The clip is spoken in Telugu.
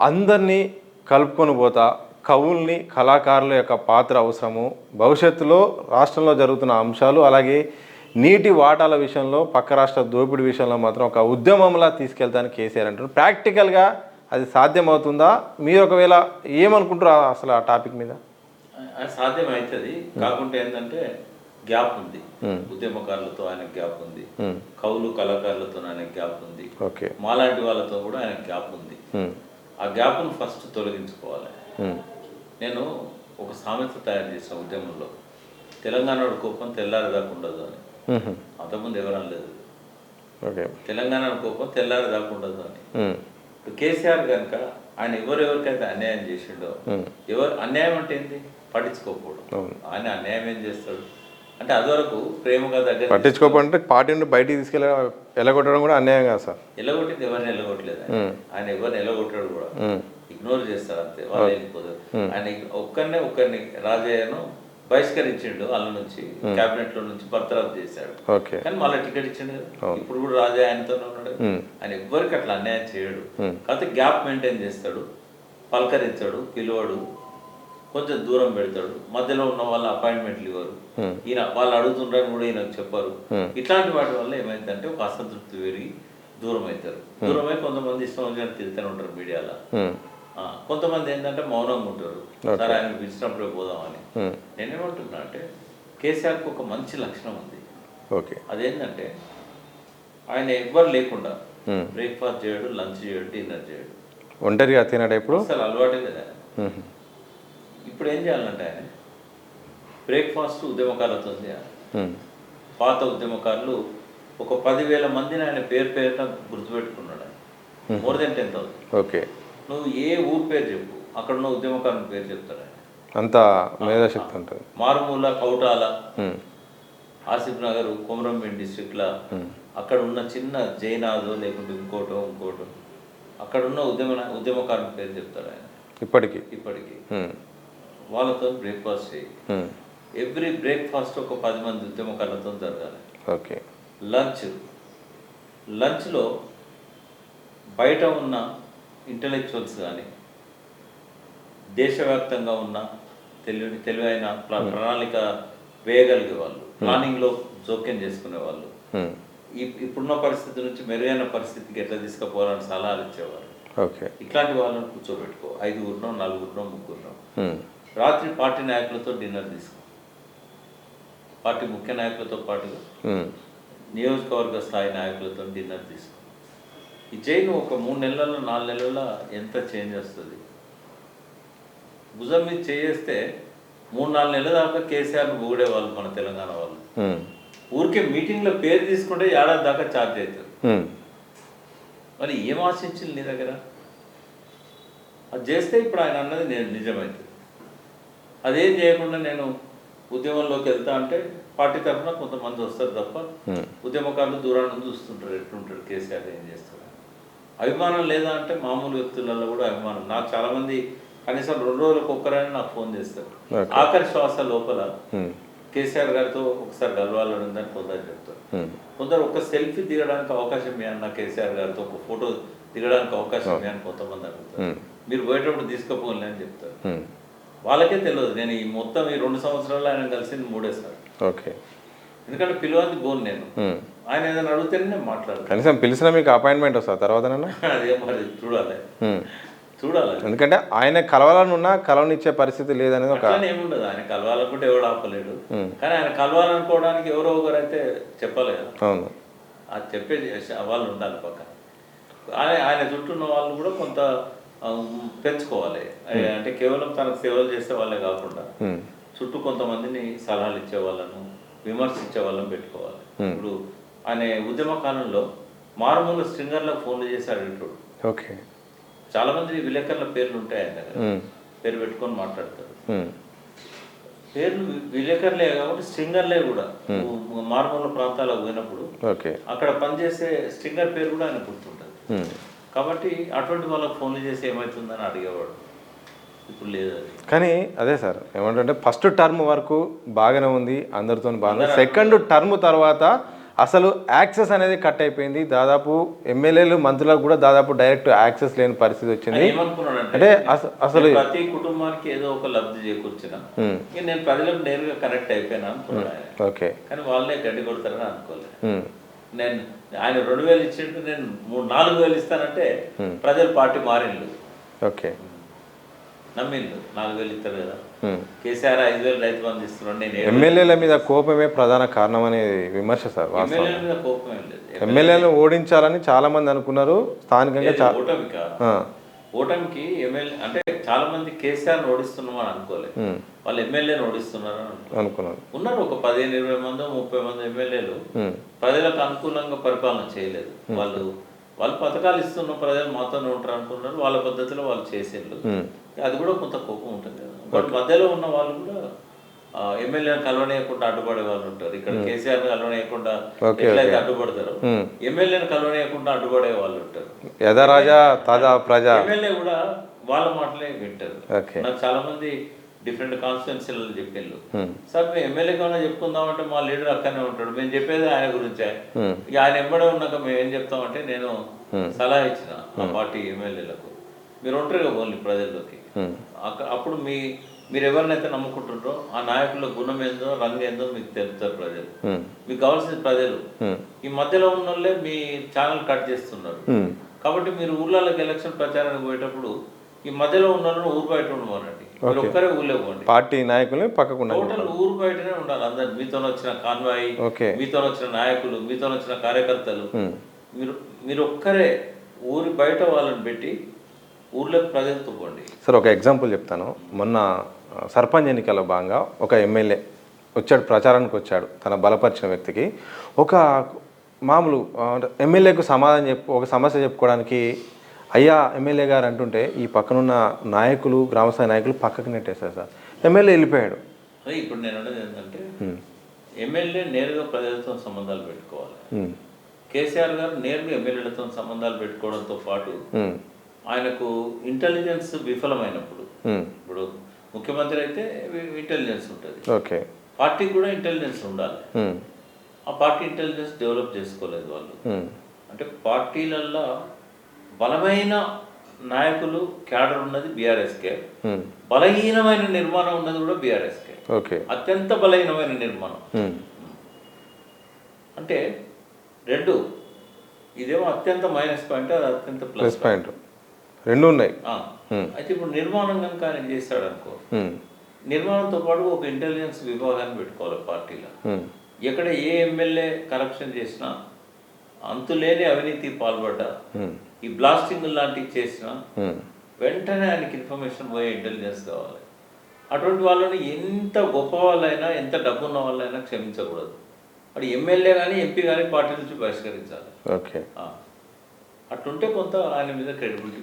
అందరినీ కలుపుకొని పోతా కవుల్ని కళాకారుల యొక్క పాత్ర అవసరము భవిష్యత్తులో రాష్ట్రంలో జరుగుతున్న అంశాలు అలాగే నీటి వాటాల విషయంలో పక్క రాష్ట్ర దోపిడీ విషయంలో మాత్రం ఒక ఉద్యమంలా తీసుకెళ్తానికి కేసీఆర్ అంటారు. ప్రాక్టికల్గా అది సాధ్యమవుతుందా? మీరు ఒకవేళ ఏమనుకుంటారు అసలు ఆ టాపిక్ మీద? అది సాధ్యం అవుతుంది. కాకుంటే ఏంటంటే గ్యాప్ ఉంది, ఉద్యమకారులతో ఆయన గ్యాప్ ఉంది, కవులు కళాకారులతో ఆయన గ్యాప్ ఉంది, మాలాంటి వాళ్ళతో కూడా ఆయన గ్యాప్ ఉంది. ఆ గ్యాప్ను ఫస్ట్ తొలగించుకోవాలి. నేను ఒక సామెత తయారు చేసిన ఉద్యమంలో, తెలంగాణ కోపం తెల్లారిదాకా ఉండదు అని. అంతకుముందు ఎవరని లేదు, తెలంగాణ కోపం తెల్లారిదాకా ఉండదు అని. ఇప్పుడు కేసీఆర్ కనుక ఆయన ఎవరెవరికైతే అన్యాయం చేసిండో, ఎవరు అన్యాయం అంటే ఏంటి పట్టించుకోకపోవడం. ఆయన అన్యాయం ఏం చేస్తాడు అంటే అదివరకు ప్రేమగా దగ్గర పట్టించుకోకపోతే పార్టీ నుండి బయటికి తీసుకెళ్ళి ఎలగొట్టడం కూడా అన్యాయం కాదు సార్. ఎలగొట్టింది ఎవరిని ఎలగొట్టలేదు ఆయన ఎవరిని ఎలగొట్టాడు కూడా ఇగ్నోర్ చేస్తారు అంతే, వాళ్ళు వెళ్ళిపోతారు. ఆయన ఒక్కరిని రాజయ్యను బహిష్కరించిండు, వాళ్ళ నుంచి కేబినెట్ లో నుంచి బర్తరఫ్ చేశాడు. కానీ మళ్ళీ టికెట్ ఇచ్చిండు కదా, ఇప్పుడు కూడా రాజయ్య ఆయనతోనే ఉన్నాడు. ఆయన ఎవ్వరికి అట్లా అన్యాయం చేయడు, కాకపోతే గ్యాప్ మెయింటైన్ చేస్తాడు, పలకరించాడు, పిలువడు, కొంచెం దూరం పెడతాడు, మధ్యలో ఉన్న వాళ్ళ అపాయింట్మెంట్లు ఇవ్వరు, ఈయన వాళ్ళు అడుగుతుంటారని కూడా ఈయనకు చెప్పారు. ఇట్లాంటి వాటి వల్ల ఏమైందంటే ఒక అసంతృప్తి పెరిగి దూరం అవుతారు. దూరమై కొంతమంది ఇష్టం వచ్చినట్టు తిరుగుతూనే ఉంటారు మీడియాలో. కొంతమంది ఏంటంటే మౌనంగా ఉంటారు, సరే ఆయన పిలిచినప్పుడే పోదామని. నేనేమంటున్నా అంటే కేసీఆర్కి ఒక మంచి లక్షణం ఉంది, అదేంటంటే ఆయన ఎవ్వరు లేకుండా బ్రేక్ఫాస్ట్ చేయడు, లంచ్ చేయడు, డిన్నర్ చేయడు, ఒంటరిగా తినడు, ఎప్పుడు అసలు అలవాటే కదా. ఇప్పుడు ఏం చేయాలంటే ఆయన బ్రేక్ఫాస్ట్ ఉద్యమకారులతో చేయాలి. పాత ఉద్యమకారులు ఒక 10,000 మందిని ఆయన పేరున గుర్తుపెట్టుకున్నాడు ఆయన, మోర్ దెన్ 10,000. నువ్వు ఏ ఊరు పేరు చెప్పు, అక్కడ ఉన్న ఉద్యమకారుల పేరు చెప్తాడు ఆయన, అంత మేధాశక్తి ఉంటుంది. మారుమూల, కౌటాల, ఆసిఫ్ నగర్, కొమరంభీం డిస్ట్రిక్ట్లా అక్కడ ఉన్న చిన్న జైనాదో లేకుంటే ఇంకోటో అక్కడ ఉన్న ఉద్యమకారుల పేరు చెప్తాడు ఆయన ఇప్పటికీ. వాళ్ళతో బ్రేక్ఫాస్ట్ చేయి. ఎవ్రీ బ్రేక్ఫాస్ట్ ఒక 10 మంది ఉద్యమకారులతో జరగాలి. లంచ్లో బయట ఉన్న ఇంటలెక్చువల్స్ కానీ, దేశవ్యాప్తంగా ఉన్న తెలివైన ప్రణాళిక వేయగలిగే వాళ్ళు, ప్లానింగ్లో జోక్యం చేసుకునే వాళ్ళు, ఇప్పుడున్న పరిస్థితి నుంచి మెరుగైన పరిస్థితికి ఎట్లా తీసుకుపోవాలని సలహాలు ఇచ్చేవారు. ఇట్లాంటి వాళ్ళని కూర్చోబెట్టుకో, 5గురినో 4గురినో 3గురినో. రాత్రి పార్టీ నాయకులతో డిన్నర్ తీసుకో, పార్టీ ముఖ్య నాయకులతో పాటుగా నియోజకవర్గ స్థాయి నాయకులతో డిన్నర్ తీసుకో. ఈ జైలు ఒక 3 నెలల్లో 4 నెలల్లో ఎంత చేంజ్ వస్తుంది. భుజం మీద చేస్తే 3-4 నెలల దాకా కేసీఆర్ను పొగిడేవాళ్ళు మన తెలంగాణ వాళ్ళు. ఊరికే మీటింగ్లో పేరు తీసుకుంటే ఏడాది దాకా ఛార్జ్ అవుతారు. మరి ఏం ఆశించింది నీ దగ్గర? అది చేస్తే ఇప్పుడు ఆయన అన్నది నిజమైంది. అదేం చేయకుండా నేను ఉద్యమంలోకి వెళ్తా అంటే పార్టీ తరఫున కొంతమంది వస్తారు తప్ప ఉద్యమకారులు దూరాన్ని చూస్తుంటారు, ఎట్లుంటారు కేసీఆర్ ఏం చేస్తారు. అభిమానం లేదా అంటే మామూలు వ్యక్తులలో కూడా అభిమానం. నాకు చాలామంది కనీసం 2 రోజులకు ఒక్కరైనా నాకు ఫోన్ చేస్తారు. ఆఖరి శ్వాస లోపల కేసీఆర్ గారితో ఒకసారి కలవాలని ఉందని కొందరు చెప్తారు. కొందరు ఒక సెల్ఫీ దిగడానికి అవకాశం ఇవ్వన్న కేసీఆర్ గారితో ఒక ఫోటో దిగడానికి అవకాశం ఇవ్వని కొంతమంది అడుగుతారు. మీరు పోయేటప్పుడు తీసుకుపోలే అని చెప్తారు. వాళ్ళకే తెలియదు నేను ఈ మొత్తం ఈ 2 సంవత్సరాల్లో ఆయన కలిసింది 3 సార్లు. ఎందుకంటే పిలవంది బోన్ నేను, ఆయన ఏదైనా అడిగితేనే నేను మాట్లాడతాను. కనీసం పిలిచినా మీకు అపాయింట్మెంట్ వస్తుంది తర్వాత? అదే మరి చూడాలి. ఎందుకంటే ఆయన కలవాలని ఉన్నా కలవనిచ్చే పరిస్థితి లేదనేది ఒక ఏముండదు. ఆయన కలవాలనుకుంటే ఎవడు ఆపలేడు, కానీ ఆయన కలవాలనుకోవడానికి ఎవరో ఒకరు అయితే చెప్పాలి కదా. అవును, అది చెప్పే వాళ్ళు ఉండాలి పక్కన. ఆయన చుట్టూ ఉన్న వాళ్ళు కూడా కొంత పెంచుకోవాలి. అంటే కేవలం తనకు సేవలు చేసే వాళ్ళే కాకుండా చుట్టూ కొంతమందిని సలహాలు ఇచ్చే వాళ్ళను, విమర్శించే వాళ్ళని పెట్టుకోవాలి. ఇప్పుడు ఆయన ఉద్యమ కాలంలో మారుమూల స్ట్రింగర్లకు ఫోన్లు చేసి అడిగేటోడు. చాలా మంది విలేకరుల పేర్లు ఉంటాయి ఆయన దగ్గర, పేరు పెట్టుకొని మాట్లాడతారు. పేర్లు విలేకరులే కాబట్టి స్ట్రింగర్లే కూడా మారుమూల ప్రాంతాలకు పోయినప్పుడు అక్కడ పనిచేసే స్ట్రింగర్ పేరు కూడా ఆయన గుర్తుంటుంది. కాబట్టి అటువంటి వాళ్ళకి ఫోన్లు చేసి ఏమవుతుందని అడిగేవాడు. ఇప్పుడు లేదు అది. కానీ అదే సార్ ఏమంటే ఫస్ట్ టర్మ్ వరకు బాగానే ఉంది, అందరితో బాగా. సెకండ్ టర్మ్ తర్వాత అసలు యాక్సెస్ అనేది కట్ అయిపోయింది. దాదాపు ఎమ్మెల్యేలు మంత్రులకు కూడా దాదాపు డైరెక్ట్ యాక్సెస్ లేని పరిస్థితి వచ్చింది. ఏమనుకున్నాడంటే అంటే అసలు ప్రతి కుటుంబానికి ఏదో ఒక లబ్ధి చేకూర్చిన ఇక నేను ప్రజలకు నేరుగా కనెక్ట్ అయిపోయినా అనుకున్నాను ఆయన. ఓకే. కానీ వాళ్ళే గడ్డి కొడతారని అనుకోలేదు. నేను ఆయన 2000 ఇచ్చినట్టు నేను 4,000 ఇస్తానంటే ప్రజలు పార్టీ మారిండు. ఓకే. నమ్మిండు 4,000 ఇస్తారు కదా. కేసీఆర్ 5,000 రైతు బంధు ఇస్తున్నాడు. నేను ఎమ్మెల్యేల మీద కోపమే ప్రధాన కారణం అనేది విమర్శ సార్. ఎమ్మెల్యేల మీద కోపం ఏం లేదు. ఎమ్మెల్యేలను ఓడించాలని చాలా మంది అనుకున్నారు. స్థానికంగా ఓటమికి ఎమ్మెల్యే అంటే చాలా మంది కేసీఆర్ ఓడిస్తున్నామని అనుకోలేదు. వాళ్ళు ఎమ్మెల్యేని ఓడిస్తున్నారు అనుకున్నారు. ఉన్నారు ఒక 15-20 మంది 30 మంది ఎమ్మెల్యేలు ప్రజలకు అనుకూలంగా పరిపాలన చేయలేదు. వాళ్ళు పథకాలు ఇస్తున్న ప్రజలు మాతోనే ఉంటారు అనుకున్నారు. వాళ్ళ పద్ధతిలో వాళ్ళు చేసేళ్ళు. అది కూడా కొంత కోపం ఉంటుంది కదా. బట్ మధ్యలో ఉన్న వాళ్ళు కూడా ఎమ్మెల్యేని కలవనీయకుండా అడ్డుపడే వాళ్ళు ఉంటారు. ఇక్కడ కేసీఆర్ కలవనీయకుండా ఎట్లయితే అడ్డుపడతారు, ఎమ్మెల్యేని కలవనీయకుండా అడ్డుపడే వాళ్ళు ఉంటారు. ఎమ్మెల్యే కూడా వాళ్ళ మాటలే వింటారు. నాకు చాలా మంది డిఫరెంట్ కాన్స్టిట్యున్సీలలో చెప్పిండ్రు, సార్ మేము ఎమ్మెల్యే కన్నా చెప్పుకుందామంటే మా లీడర్ అక్కడనే ఉంటాడు, మేము చెప్పేది ఆయన గురించే. ఇక ఆయన ఎంబడే ఉన్నాక మేము ఏం చెప్తామంటే నేను సలహా ఇచ్చిన ఆ పార్టీ ఎమ్మెల్యేలకు, మీరు ఉంటారు కదా ఓన్లీ ప్రజల్లోకి, అప్పుడు మీరు ఎవరినైతే నమ్ముకుంటుంటారో ఆ నాయకుల గుణం ఏందో రంగు ఏందో మీకు తెలుపుతారు ప్రజలు. మీకు కావాల్సిన ప్రజలు. ఈ మధ్యలో ఉన్న వాళ్ళే మీ ఛానల్ కట్ చేస్తున్నారు. కాబట్టి మీరు ఊర్లలోకి ఎలక్షన్ ప్రచారానికి పోయేటప్పుడు ఈ మధ్యలో ఉన్న వాళ్ళని ఊరు బయట ఉండమనండి. మీరు ఒక్కరే ఊళ్ళో పోండి. పార్టీ నాయకులు పక్కకు టోటల్ ఊరు బయటనే ఉండాలి. అందరు మీతో వచ్చిన కాన్వాయి, మీతో వచ్చిన నాయకులు, మీతో వచ్చిన కార్యకర్తలు, మీరు ఒక్కరే ఊరి బయట వాళ్ళని పెట్టి ఊర్లోకి ప్రజలతో పోండి. సార్ ఒక ఎగ్జాంపుల్ చెప్తాను. మొన్న సర్పంచ్ ఎన్నికల్లో భాగంగా ఒక ఎమ్మెల్యే వచ్చాడు, ప్రచారానికి వచ్చాడు. తన బలపరిచిన వ్యక్తికి ఒక మామూలు ఎమ్మెల్యేకు సమాధానం ఒక సమస్య చెప్పుకోవడానికి అయ్యా ఎమ్మెల్యే గారు అంటుంటే ఈ పక్కనున్న నాయకులు, గ్రామస్థాయి నాయకులు పక్కకు నెట్టేశారు సార్. ఎమ్మెల్యే వెళ్ళిపోయాడు. అదే ఇప్పుడు నేను అనేది ఏంటంటే ఎమ్మెల్యే నేరుగా ప్రజలతో సంబంధాలు పెట్టుకోవాలి. కేసీఆర్ గారు నేరుగా ఎమ్మెల్యేలతో సంబంధాలు పెట్టుకోవడంతో పాటు ఆయనకు ఇంటెలిజెన్స్ విఫలమైనప్పుడు, ఇప్పుడు ముఖ్యమంత్రి అయితే ఇంటెలిజెన్స్ ఉంటుంది, పార్టీకి కూడా ఇంటెలిజెన్స్ ఉండాలి. ఆ పార్టీ ఇంటెలిజెన్స్ డెవలప్ చేసుకోలేదు వాళ్ళు. అంటే పార్టీలల్లో బలమైన నాయకులు క్యాడర్ ఉన్నది బీఆర్ఎస్కే, బలహీనమైన నిర్మాణం ఉన్నది కూడా బీఆర్ఎస్కే. అత్యంత బలహీనమైన నిర్మాణం అంటే రెండు, ఇదేమో అత్యంత మైనస్ పాయింట్, అది అత్యంత ప్లస్ పాయింట్, రెండు ఉన్నాయి. అయితే ఇప్పుడు నిర్మాణం కనుక ఆయన చేస్తాడు అనుకో, నిర్మాణంతో పాటు ఒక ఇంటెలిజెన్స్ విభాగాన్ని పెట్టుకోవాలి పార్టీలో. ఎక్కడ ఏ ఎమ్మెల్యే కరప్షన్ చేసినా, అంతులేని అవినీతి పాల్పడ్డా, ఈ బ్లాస్టింగ్ లాంటివి చేసినా వెంటనే ఆయనకి ఇన్ఫర్మేషన్ పోయే ఇంటెలిజెన్స్ కావాలి. అటువంటి వాళ్ళని ఎంత గొప్ప వాళ్ళైనా, ఎంత డబ్బు ఉన్న వాళ్ళైనా క్షమించకూడదు. అది ఎమ్మెల్యే కానీ ఎంపీ కానీ పార్టీ నుంచి బహిష్కరించాలి. అట్లుంటే కొంత ఆయన మీద క్రెడిబిలిటీ